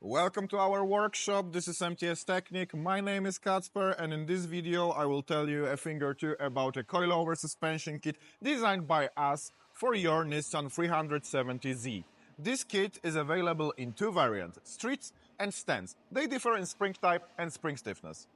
Welcome to our workshop. This is MTS Technik. My name is Kacper, and in this video I will tell you a thing or two about a coilover suspension kit designed by us for your Nissan 370Z. This kit is available in two variants, streets and stands. They differ in spring type and spring stiffness.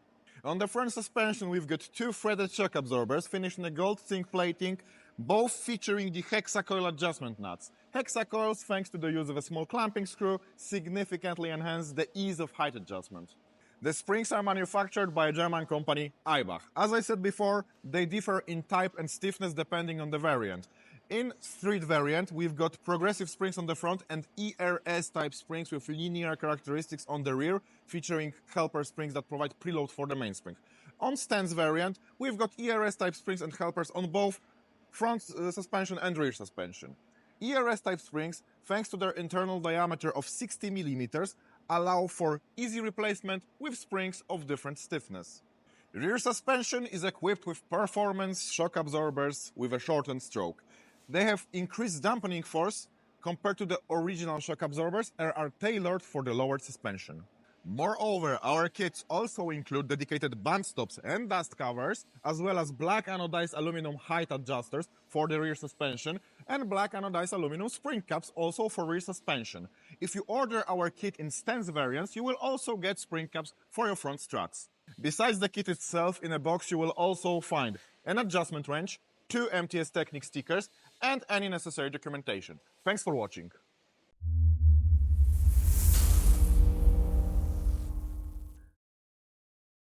On the front suspension we've got two threaded shock absorbers finished in a gold zinc plating, both featuring the hexacoil adjustment nuts. Hexacoils, thanks to the use of a small clamping screw, significantly enhance the ease of height adjustment. The springs are manufactured by a German company, eibach. As I said before, they differ in type and stiffness depending on the variant. In street variant, we've got progressive springs on the front and ERS type springs with linear characteristics on the rear, featuring helper springs that provide preload for the mainspring. On stands variant, we've got ERS type springs and helpers on both front suspension and rear suspension. ERS type springs, thanks to their internal diameter of 60 mm, allow for easy replacement with springs of different stiffness. Rear suspension is equipped with performance shock absorbers with a shortened stroke. They have increased dampening force compared to the original shock absorbers and are tailored for the lowered suspension. Moreover, our kits also include dedicated band stops and dust covers, as well as black anodized aluminum height adjusters for the rear suspension and black anodized aluminum spring caps also for rear suspension. If you order our kit in stands variants, you will also get spring caps for your front struts. Besides the kit itself, in a box you will also find an adjustment wrench, two MTS Technik stickers, and any necessary documentation. Thanks for watching.